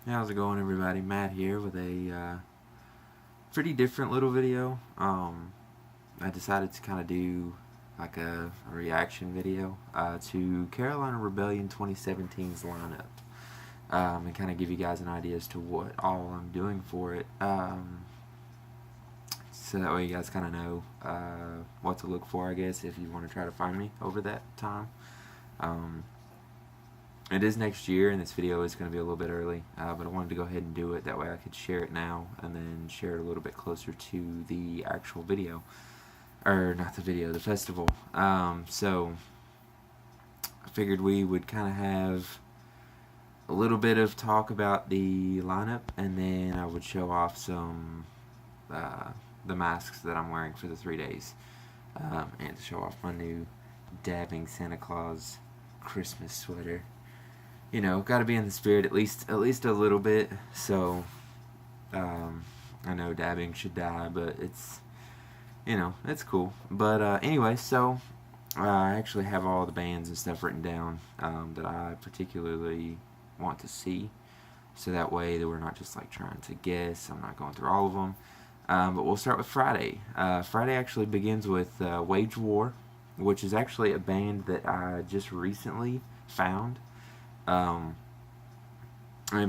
Hey, how's it going, everybody? Matt here with a pretty different little video. I decided to kind of do like a reaction video to Carolina Rebellion 2017's lineup, and kind of give you guys an idea as to what all I'm doing for it. So that way you guys kind of know what to look for, I guess, if you want to try to find me over that time. Um, It is next year, and this video is going to be a little bit early, but I wanted to go ahead and do it. That way I could share it now and then share it a little bit closer to the actual video. Or, not the video, the festival. So, I figured we would kind of have a little bit of talk about the lineup, and then I would show off some, the masks that I'm wearing for the 3 days. And to show off my new dabbing Santa Claus Christmas sweater. You know, got to be in the spirit at least a little bit. So, I know dabbing should die, but it's cool. But anyway, so I actually have all the bands and stuff written down that I particularly want to see. So that way that we're not just like trying to guess. I'm not going through all of them. But we'll start with Friday. Friday actually begins with Wage War, which is actually a band that I just recently found. And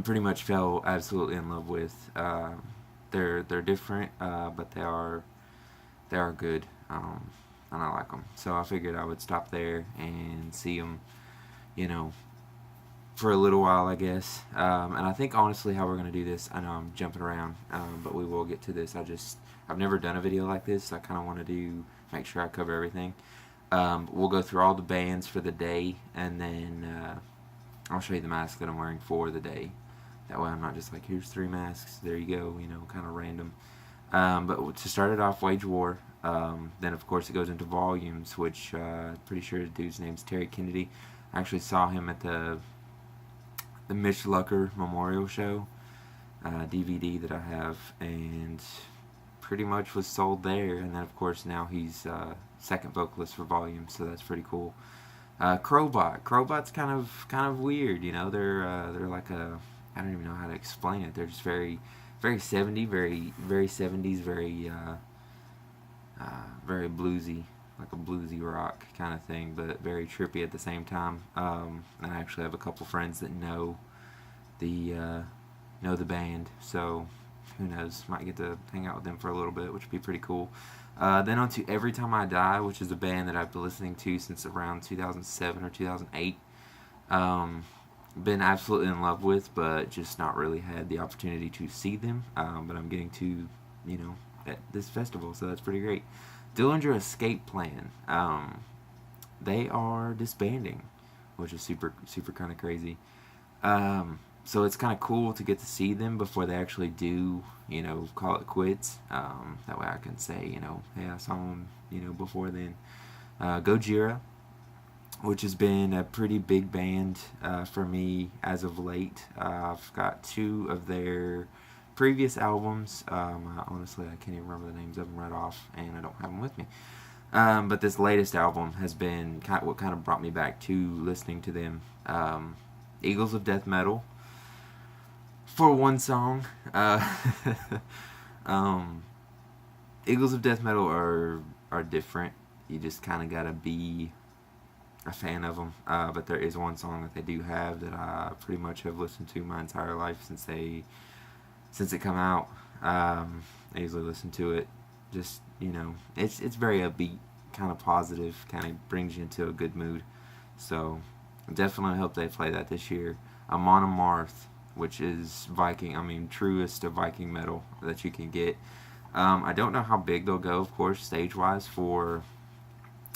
pretty much fell absolutely in love with. They're different, but they are good, and I like them. So I figured I would stop there and see them, you know, for a little while, I guess. And I think honestly how we're gonna do this. I know I'm jumping around, but we will get to this. I've never done a video like this. So I kind of want to make sure I cover everything. We'll go through all the bands for the day, and then I'll show you the mask that I'm wearing for the day. That way I'm not just like, here's 3 masks, there you go, kind of random. But to start it off, Wage War. Then of course it goes into Volumes, which pretty sure the dude's name's Terry Kennedy. I actually saw him at the Mitch Lucker Memorial Show DVD that I have, and pretty much was sold there. And then of course now he's second vocalist for Volumes, so that's pretty cool. Crowbot's kind of weird, they're like I don't even know how to explain it. They're just very 70s, very 70s, very bluesy, like a bluesy rock kind of thing, but very trippy at the same time. And I actually have a couple friends that know the band, so who knows? Might get to hang out with them for a little bit, which would be pretty cool. Then on to Every Time I Die, which is a band that I've been listening to since around 2007 or 2008. Been absolutely in love with, but just not really had the opportunity to see them. But I'm getting to, at this festival, so that's pretty great. Dillinger Escape Plan. They are disbanding, which is super kind of crazy. So it's kind of cool to get to see them before they actually do, call it quits. That way I can say, hey, I saw them, before then. Gojira, which has been a pretty big band for me as of late. I've got 2 of their previous albums. Honestly, I can't even remember the names of them right off, and I don't have them with me. But this latest album has been what kind of brought me back to listening to them. Eagles of Death Metal. For one song, Eagles of Death Metal are different. You just kind of gotta be a fan of them. But there is one song that they do have that I pretty much have listened to my entire life since it come out. I usually listen to it. Just it's very upbeat, kind of positive, kind of brings you into a good mood. So definitely hope they play that this year. Amon Amarth, which is truest of Viking metal that you can get. I don't know how big they'll go, of course, stage-wise for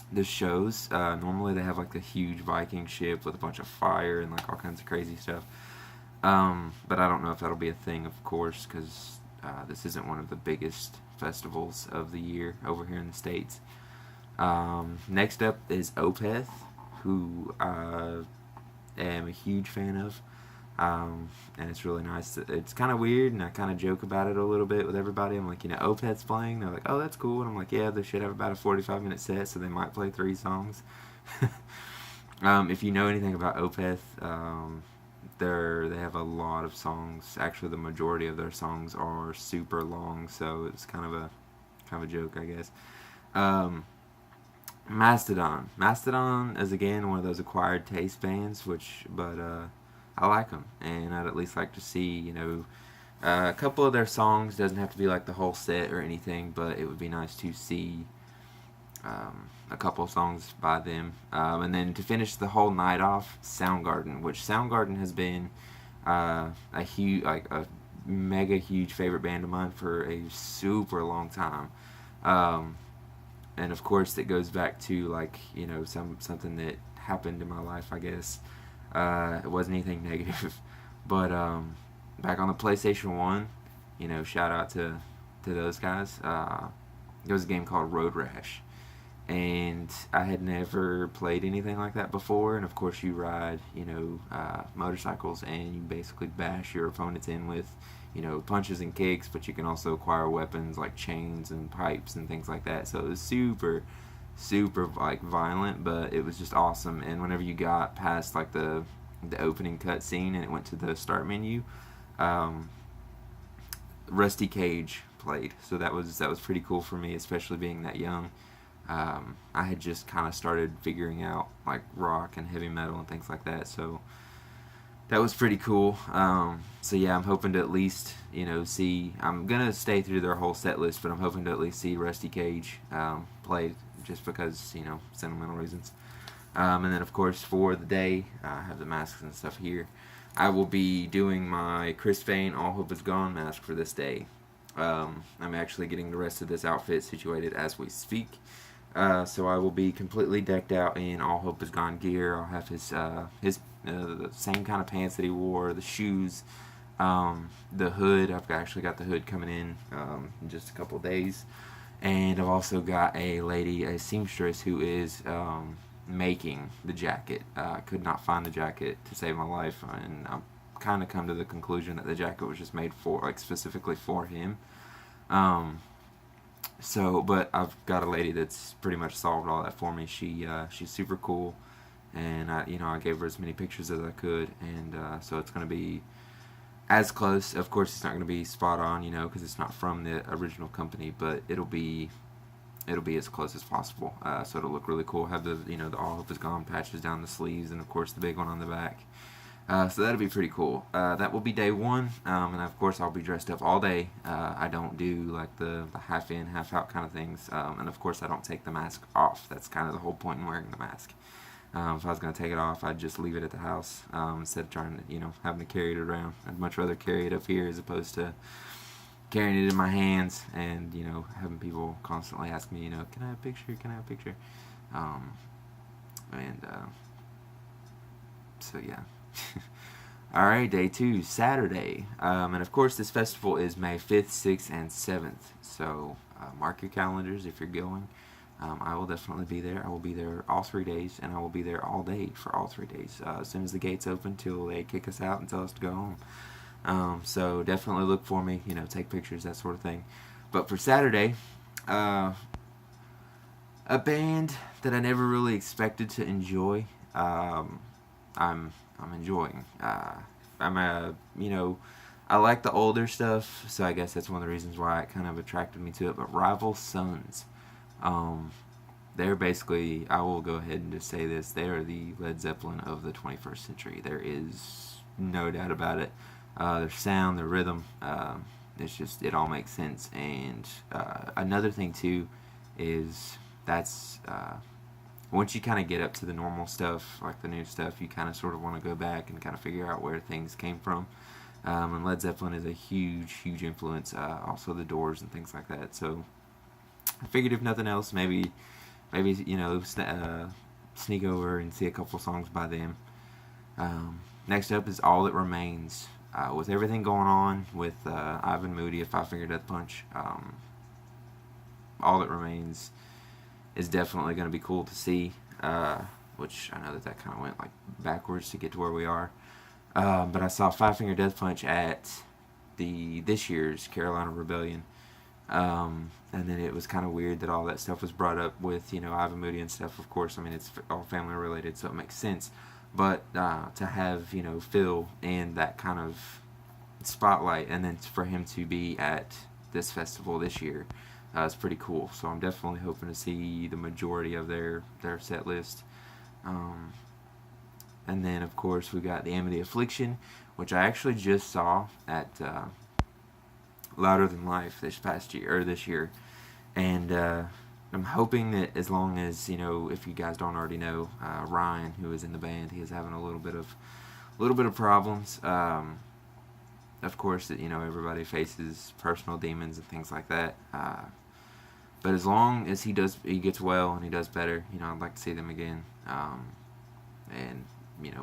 the shows. Normally they have like a huge Viking ship with a bunch of fire and like all kinds of crazy stuff. But I don't know if that'll be a thing, of course, because this isn't one of the biggest festivals of the year over here in the States. Next up is Opeth, who I am a huge fan of. And it's really nice. It's kind of weird, and I kind of joke about it a little bit with everybody. I'm like, Opeth's playing. They're like, oh, that's cool. And I'm like, yeah, they should have about a 45-minute set, so they might play 3 songs. If you know anything about Opeth, they have a lot of songs. Actually, the majority of their songs are super long, so it's kind of a joke, I guess. Um, Mastodon. Mastodon is again one of those acquired taste bands, but I like them, and I'd at least like to see, a couple of their songs. Doesn't have to be like the whole set or anything, but it would be nice to see a couple of songs by them. And then to finish the whole night off, Soundgarden, which Soundgarden has been a mega huge favorite band of mine for a super long time. And of course, it goes back to something that happened in my life, I guess. It wasn't anything negative, but back on the PlayStation 1, shout out to those guys. There was a game called Road Rash, and I had never played anything like that before. And of course, you ride, motorcycles, and you basically bash your opponents in with, punches and kicks. But you can also acquire weapons like chains and pipes and things like that. So it was super, super violent, but it was just awesome. And whenever you got past the opening cutscene and it went to the start menu, Rusty Cage played. So that was pretty cool for me, especially being that young. I had just kind of started figuring out rock and heavy metal and things like that, so that was pretty cool. So yeah, I'm hoping to at least see. I'm gonna stay through their whole set list, but I'm hoping to at least see Rusty Cage play, just because sentimental reasons. And then of course for the day, I have the masks and stuff here. I will be doing my Chris Fane All Hope Is Gone mask for this day. I'm actually getting the rest of this outfit situated as we speak. So I will be completely decked out in All Hope Is Gone gear. I'll have his the same kind of pants that he wore, the shoes, the hood. I've actually got the hood coming in just a couple days. And I've also got a seamstress who is making the jacket. I could not find the jacket to save my life, and I've kind of come to the conclusion that the jacket was just made for specifically for him. But I've got a lady that's pretty much solved all that for me. She's super cool, and I gave her as many pictures as I could, and so it's going to be as close. Of course, it's not going to be spot on, because it's not from the original company, but it'll be as close as possible. So it'll look really cool. Have the All Hope Is Gone patches down the sleeves, and of course the big one on the back. So that'll be pretty cool. That will be day one, and of course I'll be dressed up all day. I don't do the half in, half out kind of things, and of course I don't take the mask off. That's kind of the whole point in wearing the mask. If I was going to take it off, I'd just leave it at the house instead of trying to, having to carry it around. I'd much rather carry it up here as opposed to carrying it in my hands and, having people constantly ask me, can I have a picture? Can I have a picture? So yeah. Alright, day 2, Saturday. And of course this festival is May 5th, 6th, and 7th. So mark your calendars if you're going. I will definitely be there. I will be there all 3 days, and I will be there all day for all 3 days. As soon as the gates open till they kick us out and tell us to go home. So definitely look for me, take pictures, that sort of thing. But for Saturday, a band that I never really expected to enjoy, I'm enjoying. I like the older stuff, so I guess that's one of the reasons why it kind of attracted me to it. But Rival Sons, they're basically, I will go ahead and just say this, they are the Led Zeppelin of the 21st century. There is no doubt about it. Their sound, their rhythm, it all makes sense. And another thing too is once you kind of get up to the normal stuff, like the new stuff, you kind of sort of want to go back and kind of figure out where things came from. And Led Zeppelin is a huge, huge influence. Also the Doors and things like that. So I figured if nothing else, maybe sneak over and see a couple songs by them. Next up is All That Remains. With everything going on with Ivan Moody, a Five Finger Death Punch, All That Remains is definitely going to be cool to see, which I know that kind of went backwards to get to where we are. But I saw Five Finger Death Punch at this year's Carolina Rebellion, and then it was kind of weird that all that stuff was brought up with Ivan Moody and stuff. Of course, I mean it's all family related, so it makes sense. but to have, Phil in that kind of spotlight, and then for him to be at this festival this year is pretty cool. So I'm definitely hoping to see the majority of their set list. And then, of course, we got the Amity Affliction, which I actually just saw at Louder Than Life this year. And I'm hoping that as long as, if you guys don't already know, Ryan, who is in the band, he is having a little bit of problems. Of course, that everybody faces personal demons and things like that. But as long as he gets well and he does better, I'd like to see them again. And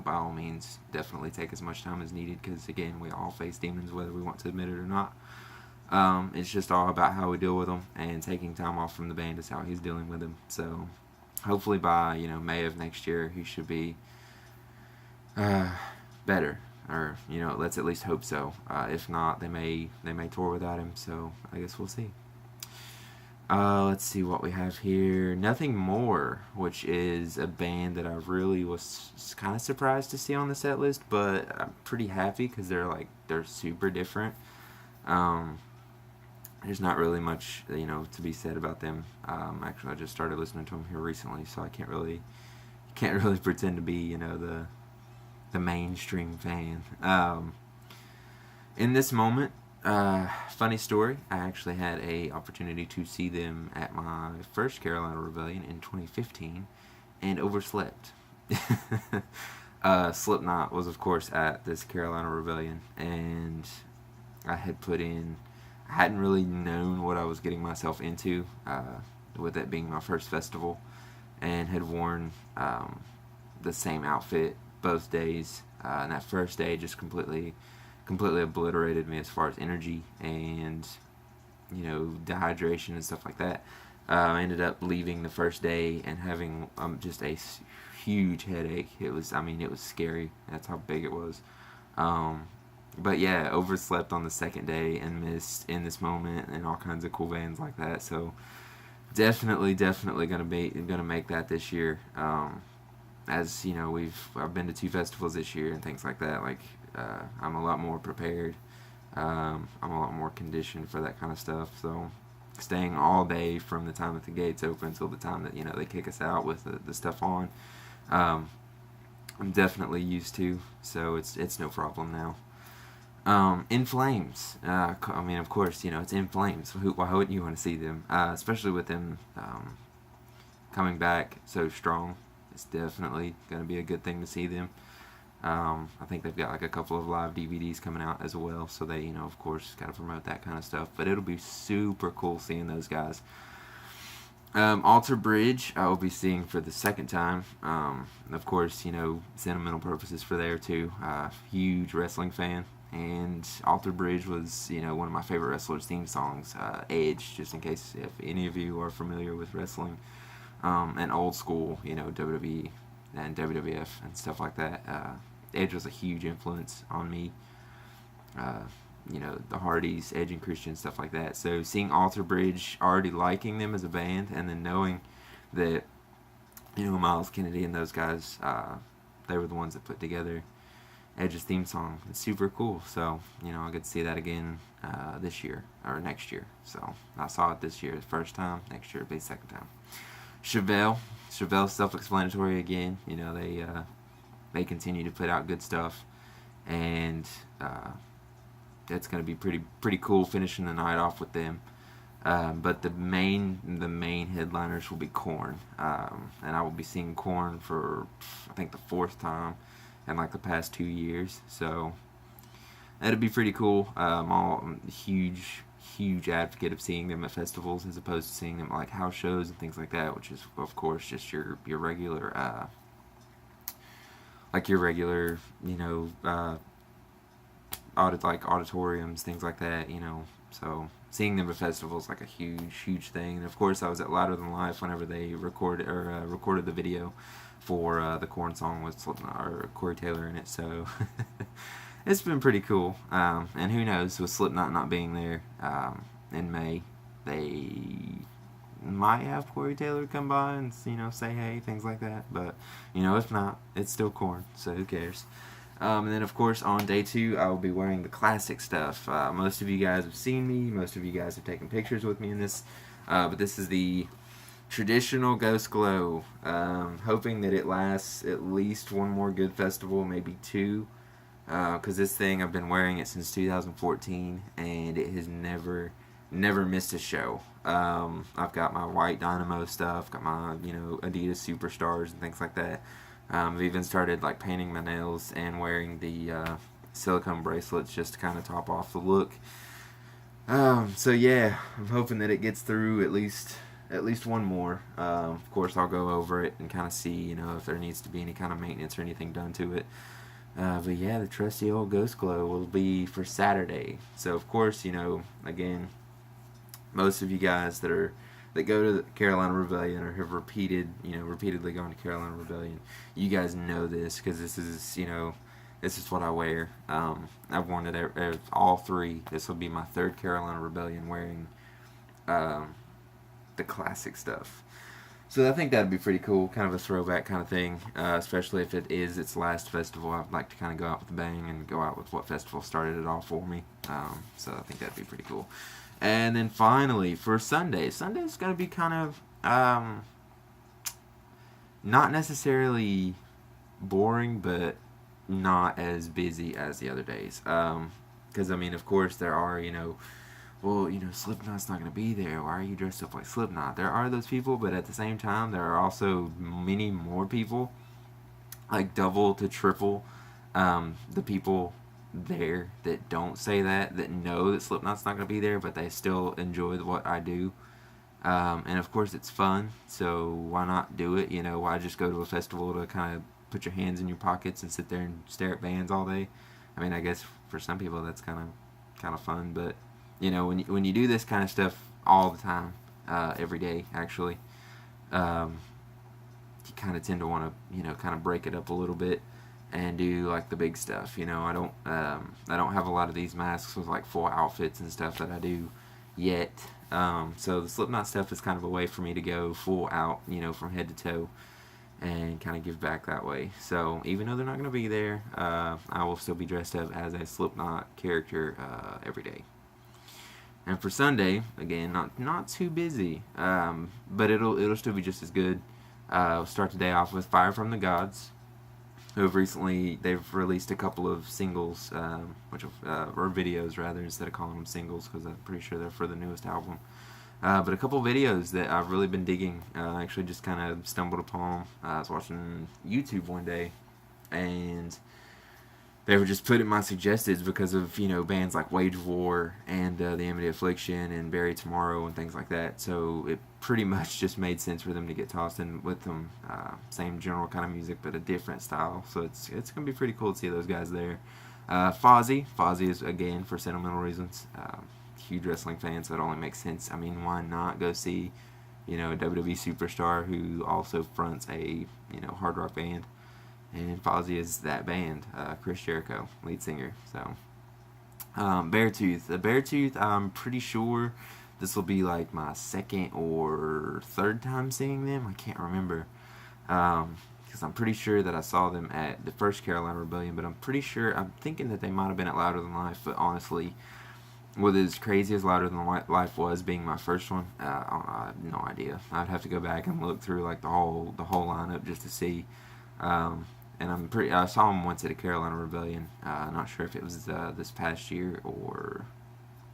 by all means, definitely take as much time as needed, because again, we all face demons whether we want to admit it or not. It's just all about how we deal with them, and taking time off from the band is how he's dealing with them. So hopefully by May of next year, he should be better, or let's at least hope so. If not, they may tour without him. So I guess we'll see. Let's see what we have here. Nothing More, which is a band that I really was kind of surprised to see on the set list, but I'm pretty happy because they're super different. There's not really much to be said about them. Actually, I just started listening to them here recently, so I can't really pretend to be the mainstream fan. In this moment, funny story, I actually had a opportunity to see them at my first Carolina Rebellion in 2015 and overslept. Slipknot was, of course, at this Carolina Rebellion, and I hadn't really known what I was getting myself into, with it being my first festival, and had worn the same outfit both days, and that first day just completely obliterated me as far as energy and dehydration and stuff like that. I ended up leaving the first day and having just a huge headache. It was scary. That's how big it was. But yeah, overslept on the second day and missed In This Moment and all kinds of cool bands like that. So definitely gonna make that this year. As I've been to 2 festivals this year and things like that. I'm a lot more prepared. I'm a lot more conditioned for that kind of stuff. So staying all day from the time that the gates open until the time that they kick us out with the stuff on, I'm definitely used to. So it's no problem now. In Flames. Of course, it's In Flames. Why wouldn't you want to see them? Especially with them coming back so strong. It's definitely going to be a good thing to see them. I think they've got a couple of live DVDs coming out as well, so they, of course, got to promote that kind of stuff. But it'll be super cool seeing those guys. Alter Bridge, I will be seeing for the second time. Of course, sentimental purposes for there too. Huge wrestling fan. And Alter Bridge was, one of my favorite wrestlers' theme songs, Edge, just in case if any of you are familiar with wrestling, and old school, WWE and WWF and stuff like that. Edge was a huge influence on me. The Hardys, Edge and Christian, stuff like that. So seeing Alter Bridge, already liking them as a band, and then knowing that, Miles Kennedy and those guys, they were the ones that put together Edge's theme song. It's super cool. So, I'll get to see that again this year, or next year. So, I saw it this year the first time. Next year it'll be the second time. Chevelle's self-explanatory again. They continue to put out good stuff. And it's going to be pretty cool finishing the night off with them. But the main headliners will be Korn. And I will be seeing Korn for, I think, the 4th time in the past 2 years, so that'd be pretty cool. I'm a huge advocate of seeing them at festivals as opposed to seeing them at house shows and things like that, which is of course just your regular auditoriums, things like that. So seeing them at festivals is a huge thing. And of course, I was at Louder Than Life whenever they recorded the video for the Korn song with Slipknot or Corey Taylor in it. So it's been pretty cool. And who knows, with Slipknot not being there in May, they might have Corey Taylor come by and, you know, say hey, things like that. But, you know, if not, it's still Korn, so who cares? And then, of course, on day 2, I will be wearing the classic stuff. Most of you guys have seen me. Most of you guys have taken pictures with me in this. But this is the traditional Ghost Glow. Hoping that it lasts at least one more good festival, maybe 2. Because this thing, I've been wearing it since 2014, and it has never missed a show. I've got my white Dynamo stuff, got my, you know, Adidas Superstars and things like that. I've even started like painting my nails and wearing the silicone bracelets just to kind of top off the look. So yeah, I'm hoping that it gets through at least one more. Of course, I'll go over it and kind of see, you know, if there needs to be any kind of maintenance or anything done to it. But yeah, the trusty old Ghost Glow will be for Saturday. So of course, you know, again, most of you guys that go to the Carolina Rebellion or have repeatedly gone to Carolina Rebellion, you guys know this because this is, you know, this is what I wear. I've worn it all 3. This will be my 3rd Carolina Rebellion wearing the classic stuff. So I think that'd be pretty cool, kind of a throwback kind of thing, especially if it is its last festival. I'd like to kind of go out with a bang and go out with what festival started it all for me. So I think that'd be pretty cool. And then finally, for Sunday. Sunday's going to be kind of not necessarily boring, but not as busy as the other days. Because, I mean, of course, there are, you know, well, you know, Slipknot's not going to be there. Why are you dressed up like Slipknot? There are those people, but at the same time, there are also many more people, like double to triple the people there that don't say that know that Slipknot's not going to be there, but they still enjoy what I do. And of course it's fun, so why not do it? You know, why just go to a festival to kind of put your hands in your pockets and sit there and stare at bands all day? I mean, I guess for some people that's kind of fun, but you know, when you do this kind of stuff all the time, every day actually, you kind of tend to want to, you know, kind of break it up a little bit and do like the big stuff. You know, I don't have a lot of these masks with like full outfits and stuff that I do yet. So the Slipknot stuff is kind of a way for me to go full out, you know, from head to toe, and kind of give back that way. So even though they're not going to be there, I will still be dressed up as a Slipknot character every day. And for Sunday, again, not too busy, but it'll still be just as good. We'll start the day off with Fire from the Gods, who have recently, they've released a couple of singles, or videos rather, instead of calling them singles, because I'm pretty sure they're for the newest album. But a couple of videos that I've really been digging. I actually just kind of stumbled upon them. I was watching YouTube one day, and they were just put in my suggested because of, you know, bands like Wage War and The Amity Affliction and Bury Tomorrow and things like that. So it pretty much just made sense for them to get tossed in with them. Same general kind of music, but a different style. So it's going to be pretty cool to see those guys there. Fozzy is, again, for sentimental reasons. Huge wrestling fan, so it only makes sense. I mean, why not go see, you know, a WWE superstar who also fronts a, you know, hard rock band? And Fozzy is that band, Chris Jericho, lead singer. So, Beartooth. The Beartooth, I'm pretty sure this will be like my 2nd or 3rd time seeing them. I can't remember. Because I'm pretty sure that I saw them at the first Carolina Rebellion, but I'm thinking that they might have been at Louder Than Life, but honestly, with as crazy as Louder Than Life was being my first one, I have no idea. I'd have to go back and look through like the whole lineup just to see. And I saw him once at a Carolina Rebellion. Not sure if it was this past year or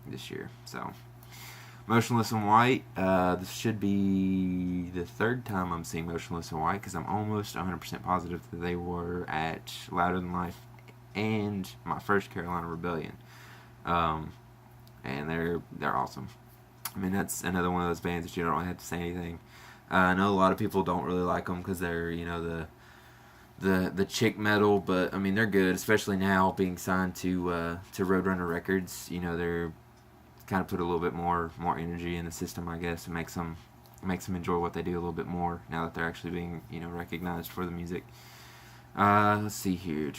this year. So, Motionless in White. This should be the 3rd time I'm seeing Motionless in White, because I'm almost 100% positive that they were at Louder Than Life and my first Carolina Rebellion. And they're awesome. I mean, that's another one of those bands that you don't really have to say anything. I know a lot of people don't really like them because they're, you know, the chick metal, but I mean, they're good, especially now being signed to Roadrunner Records. You know, they're kind of put a little bit more energy in the system, I guess, and makes them enjoy what they do a little bit more now that they're actually being, you know, recognized for the music. Let's see here.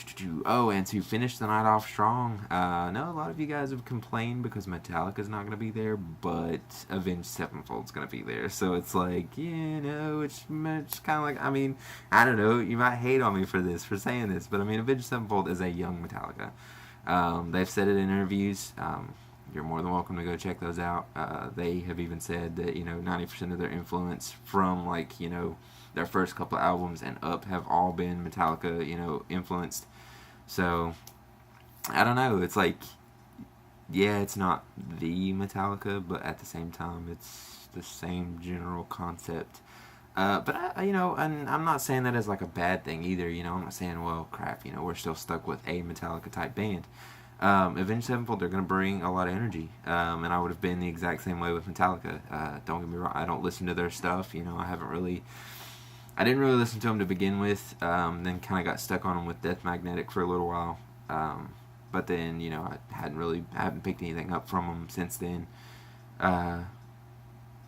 Oh, and to finish the night off strong, I know a lot of you guys have complained because Metallica's not going to be there, but Avenged Sevenfold's going to be there. So it's like, it's kind of like, I mean, I don't know, you might hate on me for this, for saying this, but I mean, Avenged Sevenfold is a young Metallica. They've said it in interviews. You're more than welcome to go check those out. They have even said that, 90% of their influence from, like, their first couple of albums and up have all been Metallica, influenced. So, I don't know. It's like, yeah, it's not the Metallica, but at the same time, it's the same general concept. But and I'm not saying that as like a bad thing either. I'm not saying, well, crap, we're still stuck with a Metallica type band. Avenged Sevenfold, they're going to bring a lot of energy, and I would have been the exact same way with Metallica. Don't get me wrong, I don't listen to their stuff. I didn't really listen to them to begin with. Then kind of got stuck on them with Death Magnetic for a little while. But then I haven't picked anything up from them since then.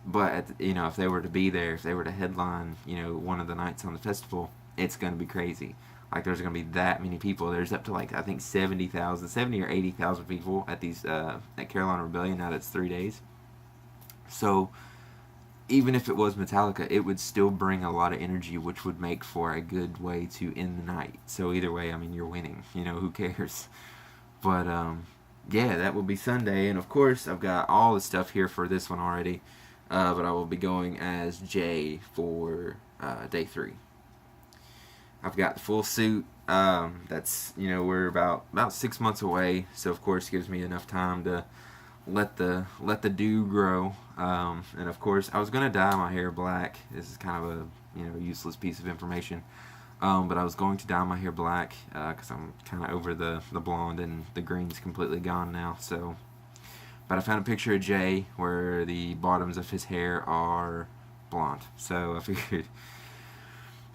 But if they were to be there, if they were to headline, one of the nights on the festival, it's going to be crazy. Like, there's going to be that many people. There's up to, like, I think 70 or 80,000 people at these at Carolina Rebellion. Now that's 3 days. So even if it was Metallica, it would still bring a lot of energy, which would make for a good way to end the night. So either way, I mean, you're winning. Who cares? But yeah, that will be Sunday. And of course, I've got all the stuff here for this one already. But I will be going as Jay for day 3. I've got the full suit. That's we're about 6 months away, so of course it gives me enough time to let the dew grow. And of course I was gonna dye my hair black. This is kind of a useless piece of information. But I was going to dye my hair black because I'm kind of over the blonde, and the green's completely gone now. So, but I found a picture of Jay where the bottoms of his hair are blonde. So I figured,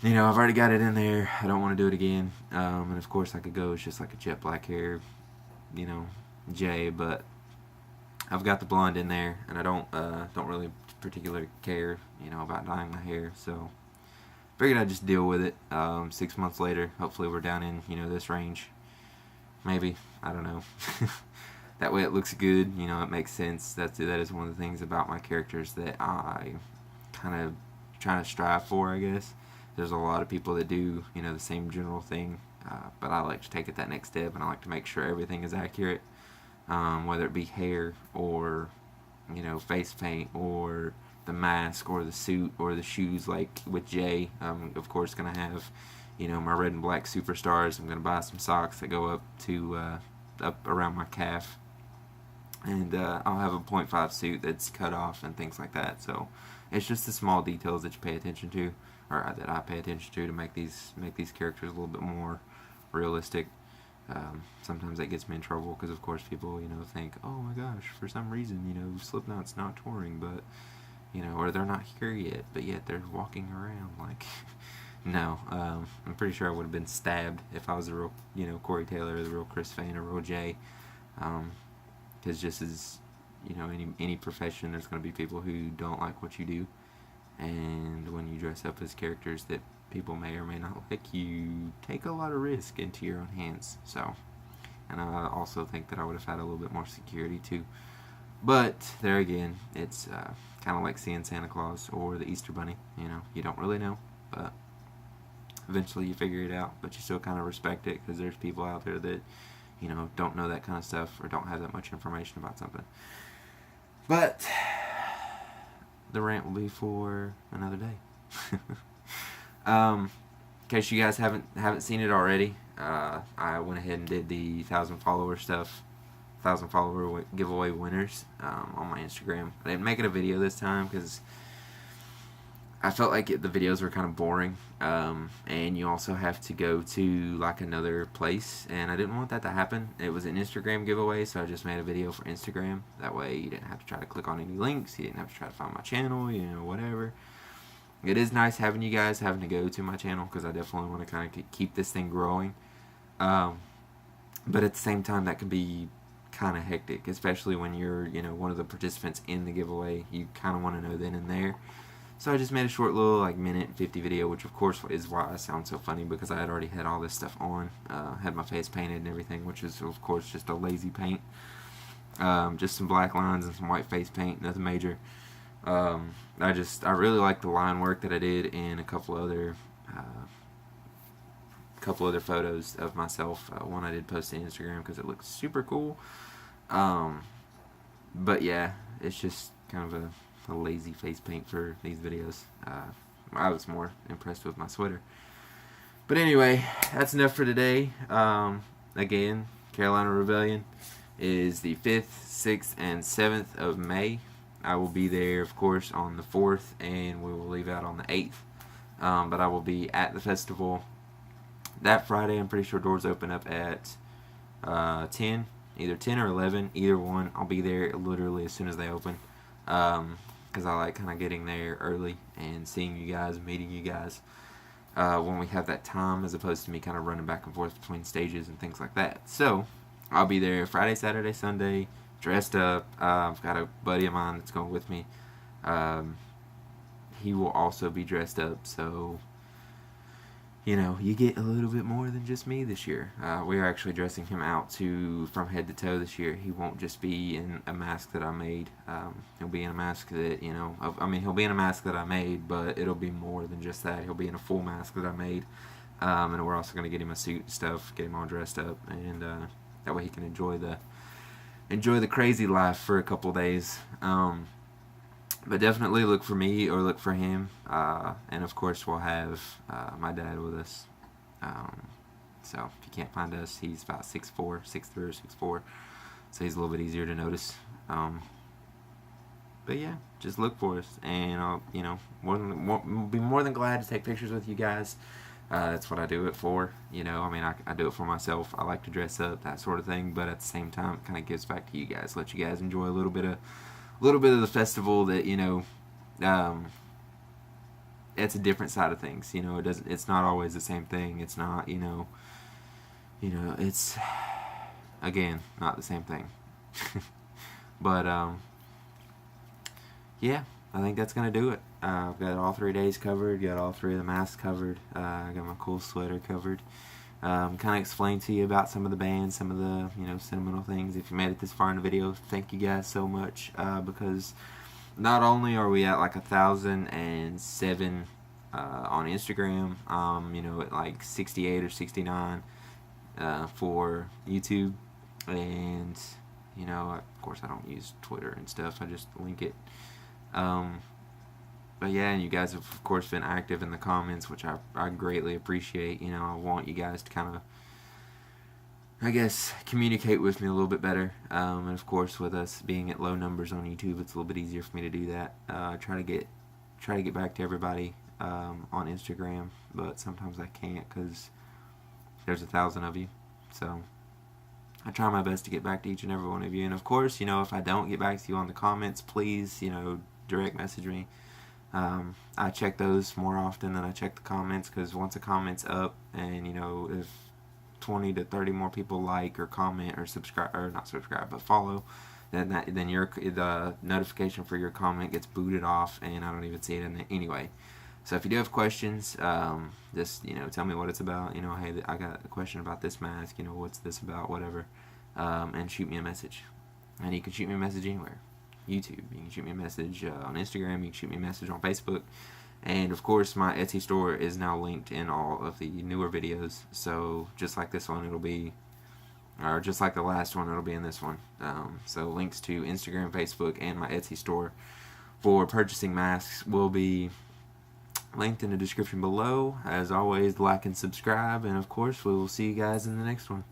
I've already got it in there. I don't want to do it again. And of course I could go it's just like a jet black hair, Jay, but I've got the blonde in there, and I don't really particularly care, about dyeing my hair. So figured I'd just deal with it. 6 months later, hopefully we're down in, this range. Maybe. I don't know. That way it looks good, it makes sense. That is one of the things about my characters that I kind of trying to strive for, I guess. There's a lot of people that do, the same general thing, but I like to take it that next step, and I like to make sure everything is accurate, whether it be hair or, face paint or the mask or the suit or the shoes. Like with Jay, I'm of course going to have, my red and black superstars. I'm going to buy some socks that go up to up around my calf, and I'll have a .5 suit that's cut off and things like that. So it's just the small details that you pay attention to, or that I pay attention to make these characters a little bit more realistic. Sometimes that gets me in trouble because, of course, people think, oh my gosh, for some reason Slipknot's not touring, but or they're not here yet, but yet they're walking around. Like, no, I'm pretty sure I would have been stabbed if I was the real Corey Taylor, the real Chris Fane, or real Jay. Because just as any profession, there's going to be people who don't like what you do. And when you dress up as characters that people may or may not like, you take a lot of risk into your own hands. So, and I also think that I would have had a little bit more security too. But there again, it's kind of like seeing Santa Claus or the Easter Bunny. You don't really know, but eventually you figure it out. But you still kind of respect it because there's people out there that don't know that kind of stuff or don't have that much information about something. But the rant will be for another day. In case you guys haven't seen it already, I went ahead and did the 1,000 follower stuff, 1,000 follower giveaway winners on my Instagram. I didn't make it a video this time because I felt like the videos were kind of boring, and you also have to go to like another place, and I didn't want that to happen. It was an Instagram giveaway, so I just made a video for Instagram. That way you didn't have to try to click on any links, you didn't have to try to find my channel, whatever. It is nice having you guys having to go to my channel because I definitely want to kind of keep this thing growing. But at the same time, that can be kind of hectic, especially when you're one of the participants in the giveaway. You kind of want to know then and there. So I just made a short little like minute 50 video, which of course is why I sound so funny, because I had already had all this stuff on, had my face painted and everything, which is of course just a lazy paint, just some black lines and some white face paint, nothing major. I really like the line work that I did in a couple other photos of myself. One I did post to Instagram because it looks super cool. But yeah, it's just kind of a lazy face paint for these videos. I was more impressed with my sweater. But anyway, that's enough for today. Again, Carolina Rebellion is the 5th, 6th, and 7th of May. I will be there, of course, on the 4th, and we will leave out on the 8th. But I will be at the festival that Friday. I'm pretty sure doors open up at 10, either 10 or 11, either one. I'll be there literally as soon as they open, because I like kind of getting there early and seeing you guys, meeting you guys when we have that time, as opposed to me kind of running back and forth between stages and things like that. So I'll be there Friday, Saturday, Sunday, dressed up. I've got a buddy of mine that's going with me. He will also be dressed up, so you know, you get a little bit more than just me this year. We are actually dressing him out from head to toe this year. He won't just be in a mask that I made. He'll be in a mask that, you know, he'll be in a mask that I made, but it'll be more than just that. He'll be in a full mask that I made. And we're also going to get him a suit and stuff, get him all dressed up, and that way he can enjoy the crazy life for a couple days. But definitely look for me or look for him. And of course we'll have my dad with us. So if you can't find us, he's about 6'4", 6'3", or 6'4", so he's a little bit easier to notice. But yeah, just look for us, and I'll, you know, be more than glad to take pictures with you guys. That's what I do it for. You know, I mean, I do it for myself. I like to dress up, that sort of thing. But at the same time, it kind of gives back to you guys. Let you guys enjoy a little bit of the festival that, you know, it's a different side of things. You know, it's not always the same thing. It's not, you know, it's, again, not the same thing. But yeah, I think that's gonna do it. I've got all 3 days covered, got all 3 of the masks covered, I got my cool sweater covered. Kind of explained to you about some of the bands, some of the, you know, sentimental things. If you made it this far in the video, thank you guys so much, because not only are we at like 1,007 on Instagram, you know, at like 68 or 69 for YouTube, and you know, of course I don't use Twitter and stuff, I just link it. But yeah, and you guys have, of course, been active in the comments, which I greatly appreciate. You know, I want you guys to kind of, I guess, communicate with me a little bit better. And of course, with us being at low numbers on YouTube, it's a little bit easier for me to do that. Try to get back to everybody on Instagram, but sometimes I can't because there's 1,000 of you. So I try my best to get back to each and every one of you. And of course, you know, if I don't get back to you on the comments, please, you know, direct message me. I check those more often than I check the comments, because once a comment's up, and you know, if 20 to 30 more people like or comment or subscribe, or not subscribe but follow, then the notification for your comment gets booted off, and I don't even see it in there anyway. So if you do have questions, just, you know, tell me what it's about. You know, hey, I got a question about this mask, you know, what's this about, whatever, and shoot me a message. And you can shoot me a message anywhere. YouTube, you can shoot me a message on Instagram, you can shoot me a message on Facebook, and of course my Etsy store is now linked in all of the newer videos, so just like this one, it'll be, or just like the last one, it'll be in this one. So links to Instagram, Facebook, and my Etsy store for purchasing masks will be linked in the description below. As always, like and subscribe, and of course we will see you guys in the next one.